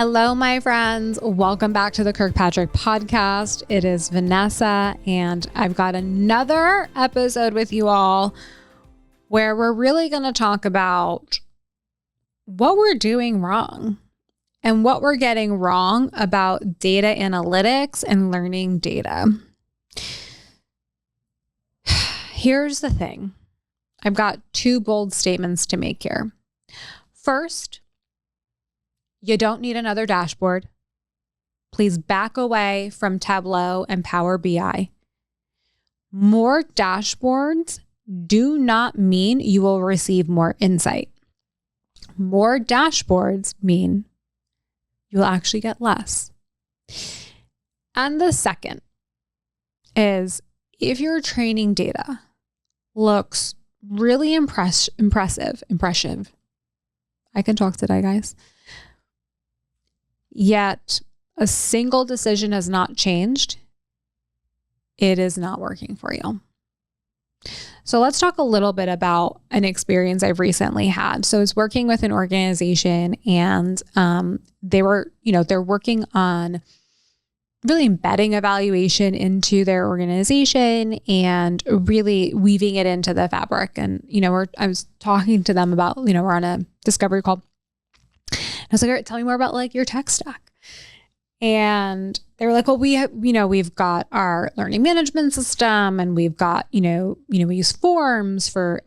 Hello, my friends. Welcome back to the Kirkpatrick Podcast. It is Vanessa, and I've got another episode with you all where we're really going to talk about what we're doing wrong and what we're getting wrong about data analytics and learning data. Here's the thing. I've got two bold statements to make here. First, you don't need another dashboard. Please back away from Tableau and Power BI. More dashboards do not mean you will receive more insight. More dashboards mean you'll actually get less. And the second is if your training data looks really impressive. I can talk today, guys. Yet a single decision has not changed. It is not working for you. So let's talk a little bit about an experience I've recently had. So I was working with an organization and they're working on really embedding evaluation into their organization and really weaving it into the fabric. And, I was talking to them about, we're on a discovery call. I was like, all right, tell me more about like your tech stack. And they were like, well, we've got our learning management system and we've got, we use forms for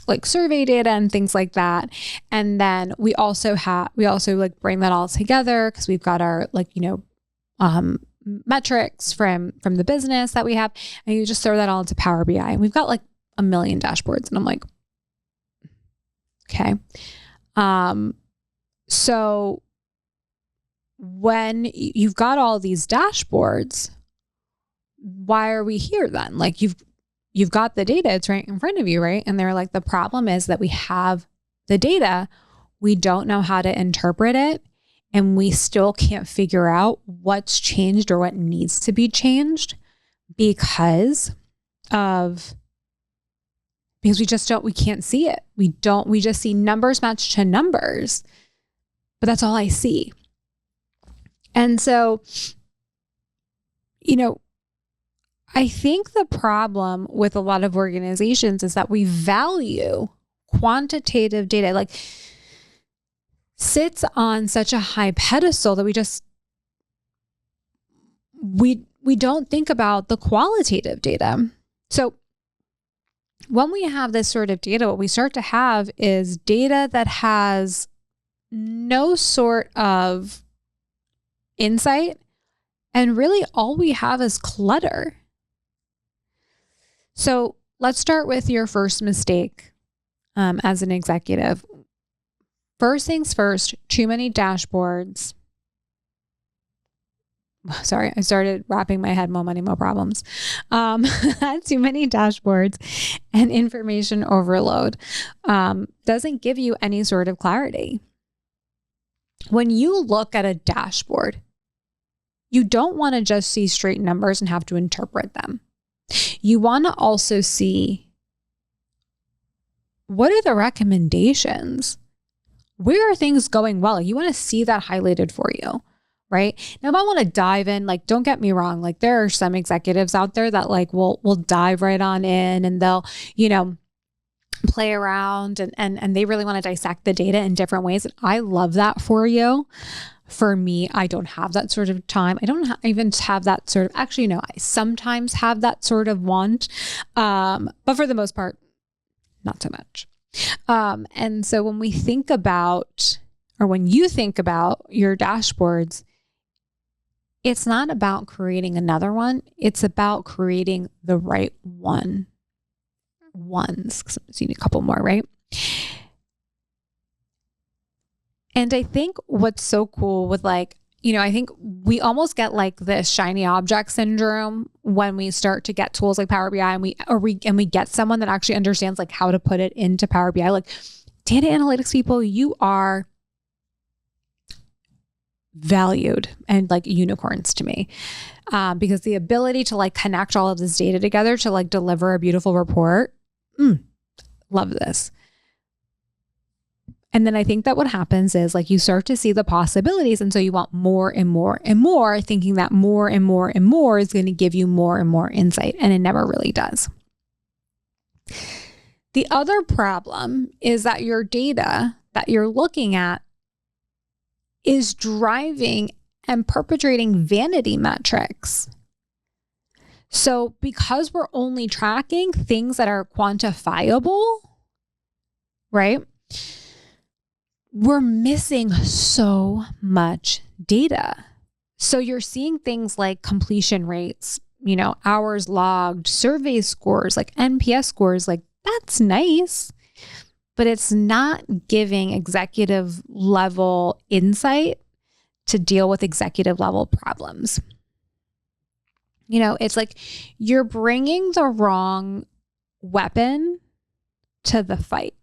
like survey data and things like that. And then we also like bring that all together because we've got our metrics from the business that we have. And you just throw that all into Power BI. And we've got like 1 million dashboards. And I'm like, okay. So when you've got all these dashboards, why are we here then? Like you've got the data, it's right in front of you, right? And they're like, the problem is that we have the data, we don't know how to interpret it, and we still can't figure out what's changed or what needs to be changed because we can't see it. We just see numbers match to numbers. But that's all I see. And so, I think the problem with a lot of organizations is that we value quantitative data, like sits on such a high pedestal that we don't think about the qualitative data. So when we have this sort of data, what we start to have is data that has no sort of insight, and really all we have is clutter. So let's start with your first mistake as an executive. First things first, too many dashboards. Sorry, I started wrapping my head, more money, more problems. Too many dashboards and information overload doesn't give you any sort of clarity. When you look at a dashboard, you don't want to just see straight numbers and have to interpret them. You want to also see, what are the recommendations? Where are things going well? You want to see that highlighted for you, right? Now, if I want to dive in, like, don't get me wrong, like there are some executives out there that like will dive right on in and they'll, play around and they really want to dissect the data in different ways. And I love that for you. For me, I don't have that sort of time. I don't even have that sort of, actually, no, I sometimes have that sort of want. But for the most part, not so much. And so when we think about, or when you think about your dashboards, it's not about creating another one. It's about creating the right ones, because you need a couple more, right? And I think what's so cool with like, I think we almost get like this shiny object syndrome when we start to get tools like Power BI and we get someone that actually understands like how to put it into Power BI. Like data analytics people, you are valued and like unicorns to me, because the ability to like connect all of this data together to like deliver a beautiful report. Love this. And then I think that what happens is like you start to see the possibilities. And so you want more and more and more, thinking that more and more and more is going to give you more and more insight. And it never really does. The other problem is that your data that you're looking at is driving and perpetrating vanity metrics. So because we're only tracking things that are quantifiable, right? We're missing so much data. So you're seeing things like completion rates, hours logged, survey scores, like NPS scores, like that's nice, but it's not giving executive level insight to deal with executive level problems. It's like you're bringing the wrong weapon to the fight.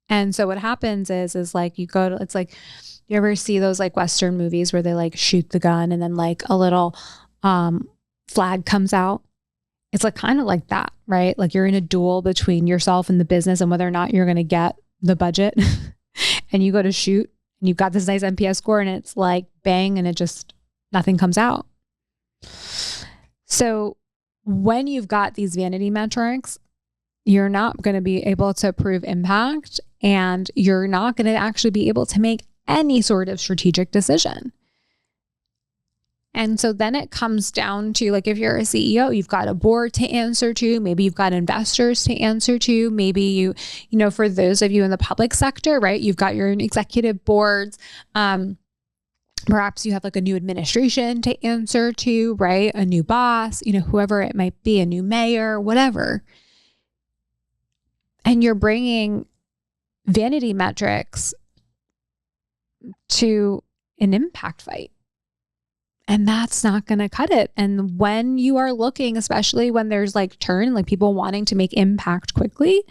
And so what happens is like it's like, you ever see those like Western movies where they like shoot the gun and then like a little flag comes out? It's like kind of like that, right? Like you're in a duel between yourself and the business and whether or not you're going to get the budget and you go to shoot and you've got this nice NPS score and it's like bang and nothing comes out. So when you've got these vanity metrics, you're not going to be able to prove impact and you're not going to actually be able to make any sort of strategic decision. And so then it comes down to like, if you're a CEO, you've got a board to answer to, maybe you've got investors to answer to, maybe you for those of you in the public sector, right? You've got your executive boards. Perhaps you have like a new administration to answer to, right? A new boss, whoever it might be, a new mayor, whatever. And you're bringing vanity metrics to an impact fight. And that's not going to cut it. And when you are looking, especially when there's like turn, like people wanting to make impact quickly,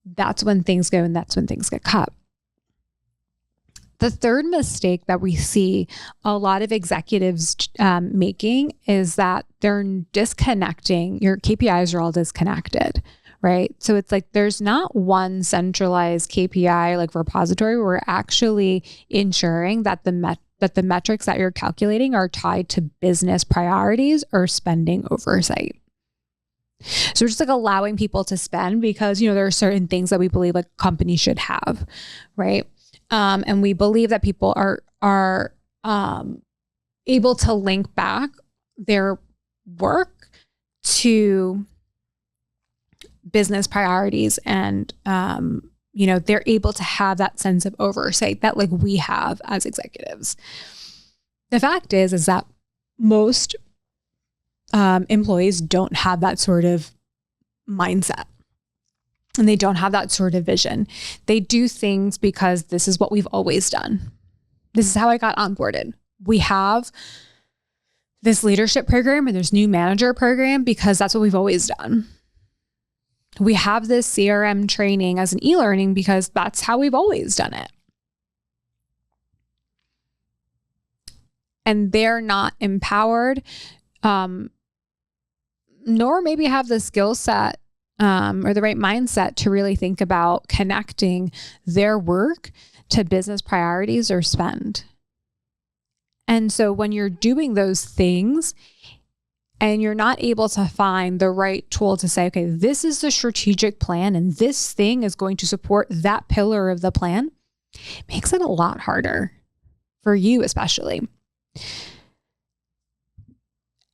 that's when things go and that's when things get cut. The third mistake that we see a lot of executives making is that they're disconnecting. Your KPIs are all disconnected, right? So it's like there's not one centralized KPI like repository where we're actually ensuring that the metrics that you're calculating are tied to business priorities or spending oversight. So we're just like allowing people to spend because, there are certain things that we believe like companies should have, right? And we believe that people are able to link back their work to business priorities and, they're able to have that sense of oversight that like we have as executives. The fact is that most employees don't have that sort of mindset and they don't have that sort of vision. They do things because this is what we've always done. This is how I got onboarded. We have this leadership program and there's new manager program because that's what we've always done. We have this CRM training as an e-learning because that's how we've always done it. And they're not empowered, nor maybe have the skill set or the right mindset to really think about connecting their work to business priorities or spend. And so when you're doing those things, and you're not able to find the right tool to say, okay, this is the strategic plan and this thing is going to support that pillar of the plan, it makes it a lot harder for you especially.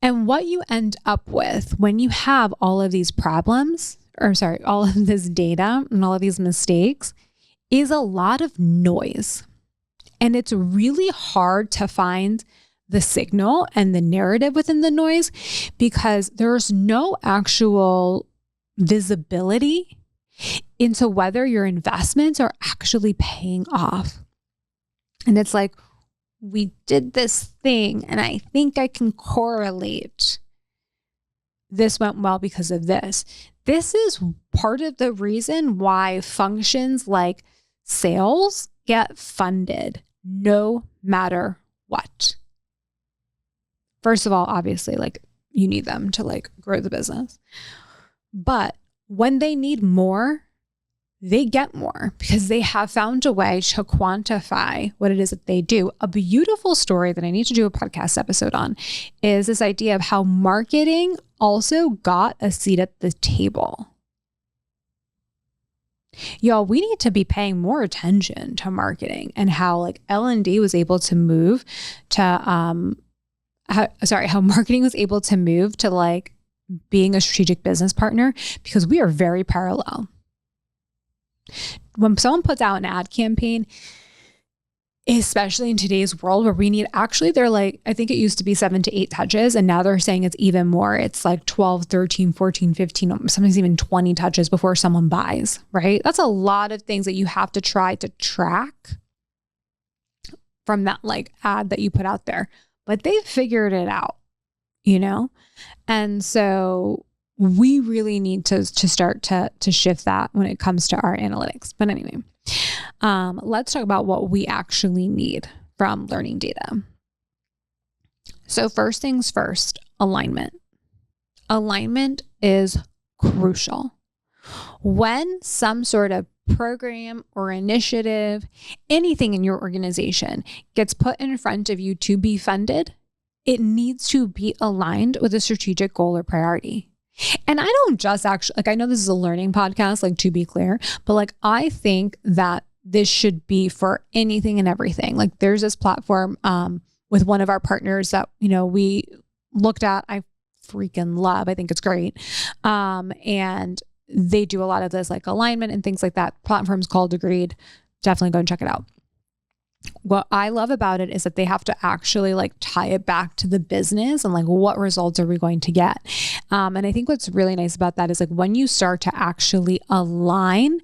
And what you end up with when you have all of these problems, all of this data and all of these mistakes is a lot of noise. And it's really hard to find the signal and the narrative within the noise because there's no actual visibility into whether your investments are actually paying off. And it's like, we did this thing and I think I can correlate this went well because of this. This is part of the reason why functions like sales get funded no matter what. First of all, obviously, like you need them to like grow the business. But when they need more, they get more because they have found a way to quantify what it is that they do. A beautiful story that I need to do a podcast episode on is this idea of how marketing also got a seat at the table. Y'all, we need to be paying more attention to marketing and how like L&D was able to move to, how marketing was able to move to like being a strategic business partner because we are very parallel. When someone puts out an ad campaign, especially in today's world where we need they're like, I think it used to be 7 to 8 touches and now they're saying it's even more. It's like 12, 13, 14, 15, sometimes even 20 touches before someone buys, right? That's a lot of things that you have to try to track from that like ad that you put out there, but they've figured it out, you know? And so we really need to start to shift that when it comes to our analytics. But anyway, let's talk about what we actually need from learning data. So first things first, alignment. Alignment is crucial. When some sort of program or initiative, anything in your organization gets put in front of you to be funded, it needs to be aligned with a strategic goal or priority. And I don't just actually, like, I know this is a learning podcast, like to be clear, but like, I think that this should be for anything and everything. Like there's this platform with one of our partners that, you know, we looked at, I freaking love, I think it's great. And they do a lot of this like alignment and things like that. Platform's called Agreed. Definitely go and check it out. What I love about it is that they have to actually like tie it back to the business and like what results are we going to get. And I think what's really nice about that is like when you start to actually align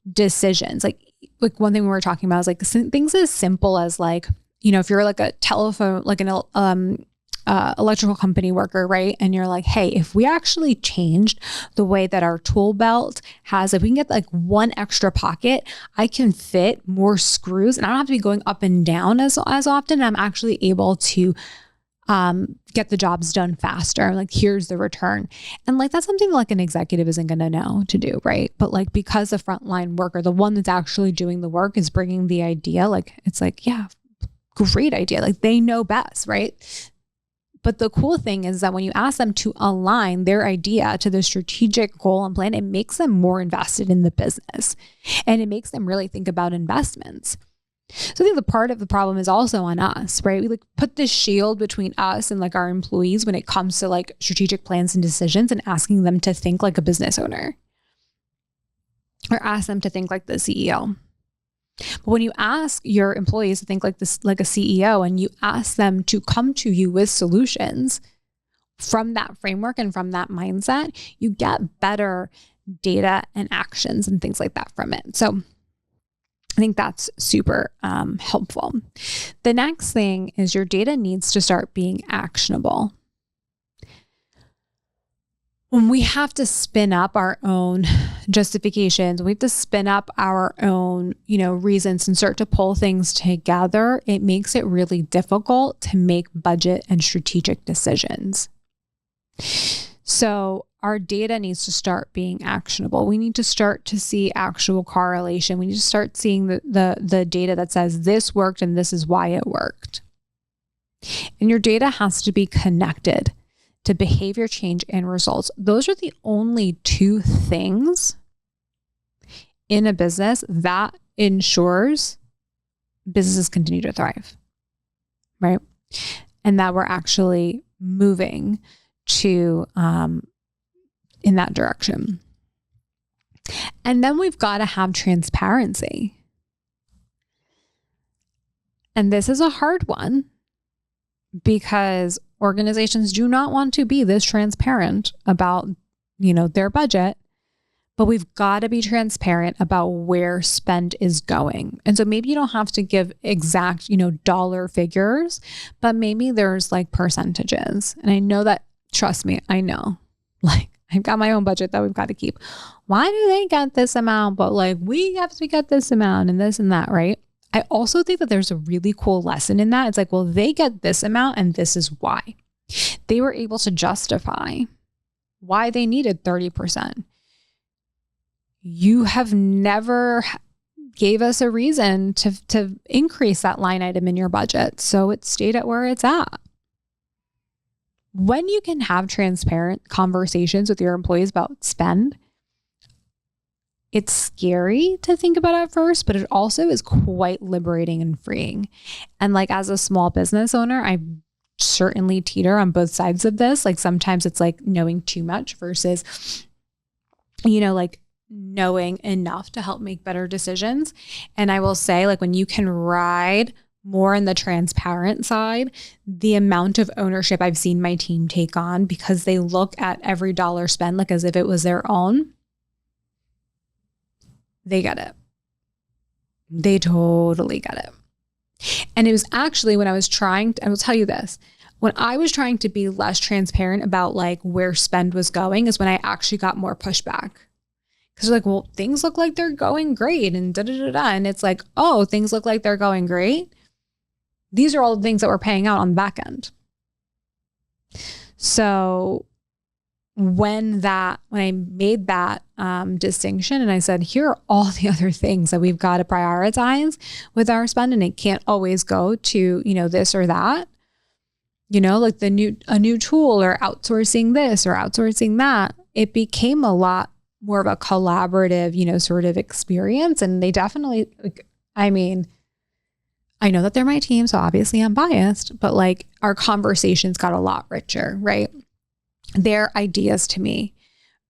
decisions, like one thing we were talking about is like things as simple as like, you know, if you're like a telephone, like an electrical company worker, right? And you're like, hey, if we actually changed the way that our tool belt has, if we can get like one extra pocket, I can fit more screws and I don't have to be going up and down as often. I'm actually able to get the jobs done faster. Like, here's the return. And like, that's something that like an executive isn't going to know to do, right? But like, because the frontline worker, the one that's actually doing the work is bringing the idea, like, it's like, yeah, great idea. Like they know best, right? But the cool thing is that when you ask them to align their idea to the strategic goal and plan, it makes them more invested in the business and it makes them really think about investments. So I think the part of the problem is also on us, right? We like put this shield between us and like our employees when it comes to like strategic plans and decisions and asking them to think like a business owner or ask them to think like the CEO. But when you ask your employees to think like this, like a CEO, and you ask them to come to you with solutions from that framework and from that mindset, you get better data and actions and things like that from it. So I think that's super helpful. The next thing is your data needs to start being actionable. When we have to spin up our own justifications, we have to spin up our own, you know, reasons and start to pull things together, it makes it really difficult to make budget and strategic decisions. So our data needs to start being actionable. We need to start to see actual correlation. We need to start seeing the data that says this worked and this is why it worked. And your data has to be connected to behavior change and results. Those are the only two things in a business that ensures businesses continue to thrive, right? And that we're actually moving to in that direction. And then we've got to have transparency. And this is a hard one because organizations do not want to be this transparent about, you know, their budget, but we've got to be transparent about where spend is going. And so maybe you don't have to give exact, you know, dollar figures, but maybe there's like percentages. And I know that, trust me, I know, like I've got my own budget that we've got to keep. Why do they get this amount? But like we have to get this amount and this and that, right? I also think that there's a really cool lesson in that. It's like, well, they get this amount and this is why. They were able to justify why they needed 30%. you have never gave us a reason to increase that line item in your budget. So it stayed at where it's at. When you can have transparent conversations with your employees about spend, it's scary to think about at first, but it also is quite liberating and freeing. And like as a small business owner, I certainly teeter on both sides of this. Like sometimes it's like knowing too much versus, like knowing enough to help make better decisions. And I will say, like, when you can ride more on the transparent side, the amount of ownership I've seen my team take on because they look at every dollar spent like as if it was their own, they get it. They totally get it. And it was actually when I was I will tell you this, when I was trying to be less transparent about like where spend was going is when I actually got more pushback. Because they're like, well, things look like they're going great and da-da-da-da. And it's like, oh, things look like they're going great. These are all the things that we're paying out on the back end. So when I made that distinction and I said, here are all the other things that we've got to prioritize with our spend, and it can't always go to, this or that, like a new tool or outsourcing this or outsourcing that, it became a lot more of a collaborative, sort of experience. And they definitely, I know that they're my team, so obviously I'm biased, but like our conversations got a lot richer, right? Their ideas to me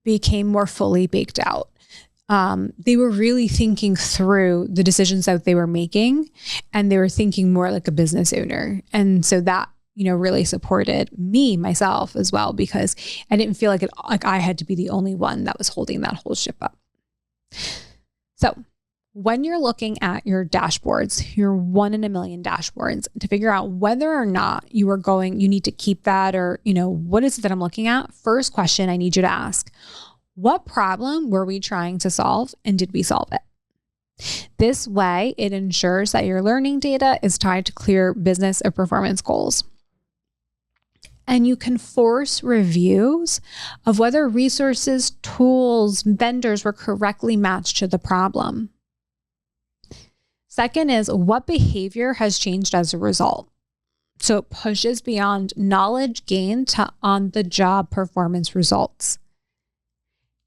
became more fully baked out. They were really thinking through the decisions that they were making, and they were thinking more like a business owner. And so that, really supported myself as well, because I didn't feel like I had to be the only one that was holding that whole ship up. So when you're looking at your dashboards, your 1 in a million dashboards, to figure out whether or not you need to keep that, or, what is it that I'm looking at? First question I need you to ask, what problem were we trying to solve, and did we solve it? This way, it ensures that your learning data is tied to clear business or performance goals. And you can force reviews of whether resources, tools, vendors were correctly matched to the problem. Second is, what behavior has changed as a result? So it pushes beyond knowledge gain to on-the-job performance results.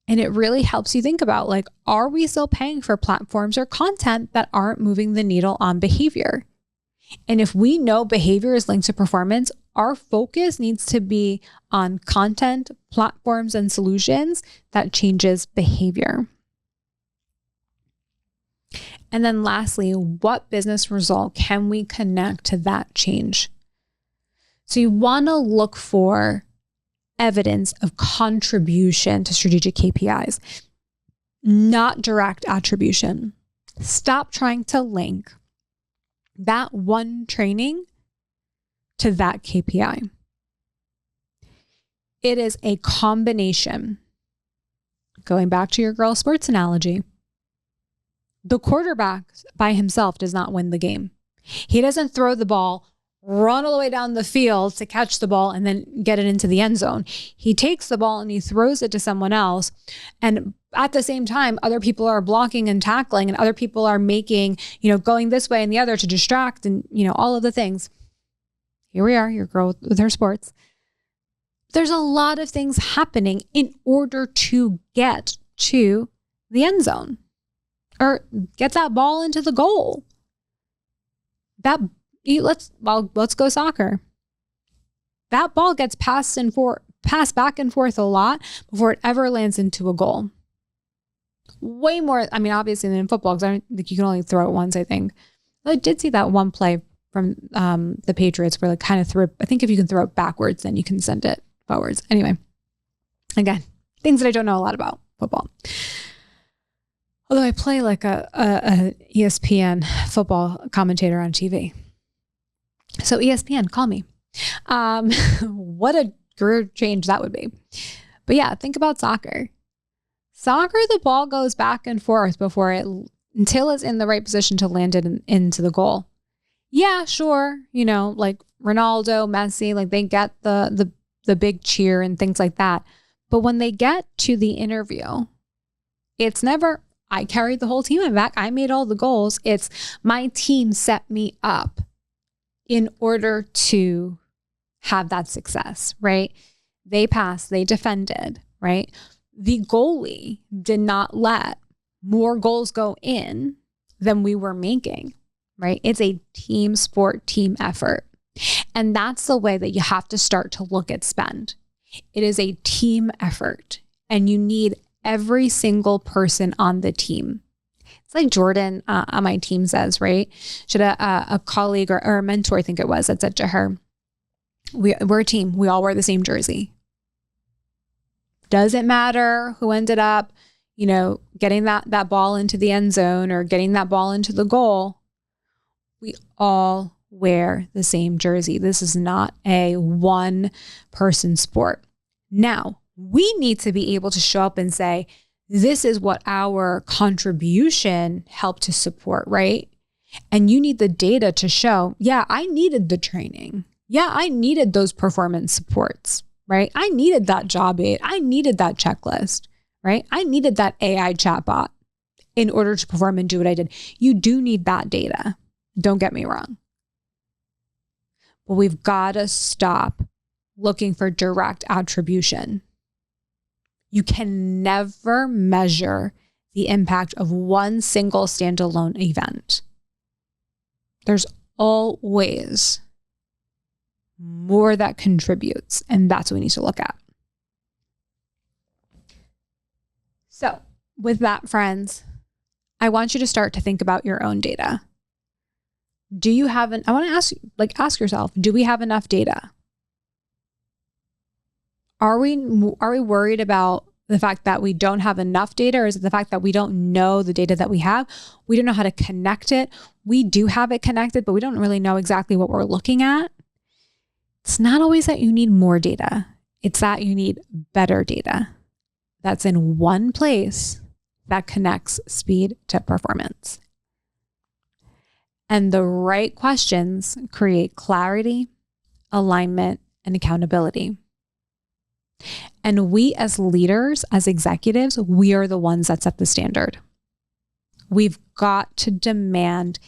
And it really helps you think about, like, are we still paying for platforms or content that aren't moving the needle on behavior? And if we know behavior is linked to performance, our focus needs to be on content, platforms, and solutions that changes behavior. And then lastly, what business result can we connect to that change? So you want to look for evidence of contribution to strategic KPIs, not direct attribution. Stop trying to link that one training to that KPI. It is a combination. Going back to your girl sports analogy, the quarterback by himself does not win the game. He doesn't throw the ball, run all the way down the field to catch the ball and then get it into the end zone. He takes the ball and he throws it to someone else. And at the same time, other people are blocking and tackling, and other people are making, going this way and the other to distract, and, all of the things. Here we are, your girl with her sports. There's a lot of things happening in order to get to the end zone or get that ball into the goal. Let's go soccer. That ball gets passed back and forth a lot before it ever lands into a goal. Way more, obviously than in football, because I don't think you can only throw it once, I think. I did see that one play from the Patriots where kind of threw it. I think if you can throw it backwards, then you can send it forwards. Anyway, again, things that I don't know a lot about football. Although I play like a ESPN football commentator on TV. So ESPN, call me. What a career change that would be. But yeah, think about soccer. Soccer, the ball goes back and forth until it's in the right position to land it into the goal. Yeah, sure. Like Ronaldo, Messi, like they get the big cheer and things like that. But when they get to the interview, It's never, I carried the whole team on my back. I made all the goals. It's my team set me up in order to have that success, right? They passed, they defended, right? The goalie did not let more goals go in than we were making, right? It's a team sport, team effort. And that's the way that you have to start to look at spend. It is a team effort, and you need every single person on the team. It's like Jordan on my team says, right? Should a colleague or a mentor, I think it was, that said to her, we're a team. We all wear the same jersey. Doesn't matter who ended up, getting that ball into the end zone or getting that ball into the goal. We all wear the same jersey. This is not a one person sport. Now, we need to be able to show up and say, this is what our contribution helped to support, right? And you need the data to show, yeah, I needed the training. Yeah, I needed those performance supports, right? I needed that job aid. I needed that checklist, right? I needed that AI chatbot in order to perform and do what I did. You do need that data. Don't get me wrong. But we've got to stop looking for direct attribution. You can never measure the impact of one single standalone event. There's always more that contributes, and that's what we need to look at. So with that, friends, I want you to start to think about your own data. Do you have I want to ask you, ask yourself, do we have enough data? Are we worried about the fact that we don't have enough data, or is it the fact that we don't know the data that we have? We don't know how to connect it. We do have it connected, but we don't really know exactly what we're looking at. It's not always that you need more data. It's that you need better data that's in one place that connects speed to performance. And the right questions create clarity, alignment, and accountability. And we as leaders, as executives, we are the ones that set the standard. We've got to demand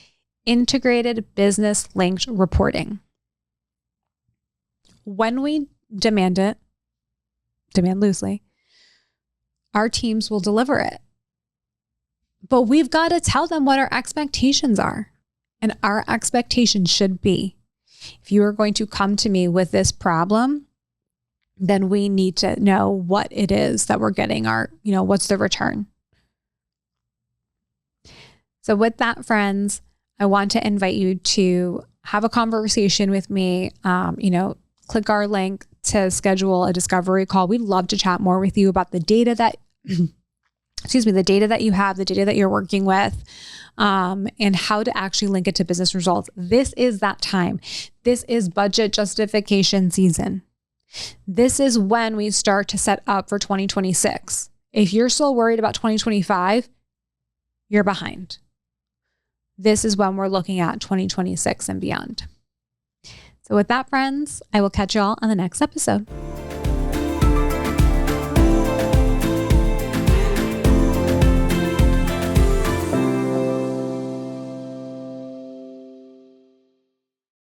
integrated business linked reporting. When we demand it, demand loosely, our teams will deliver it. But we've got to tell them what our expectations are. And our expectation should be, if you are going to come to me with this problem, then we need to know what it is that we're getting what's the return. So with that, friends, I want to invite you to have a conversation with me. Click our link to schedule a discovery call. We'd love to chat more with you about the data that, the data that you have, the data that you're working with, and how to actually link it to business results. This is that time. This is budget justification season. This is when we start to set up for 2026. If you're still worried about 2025, you're behind. This is when we're looking at 2026 and beyond. So with that, friends, I will catch you all on the next episode.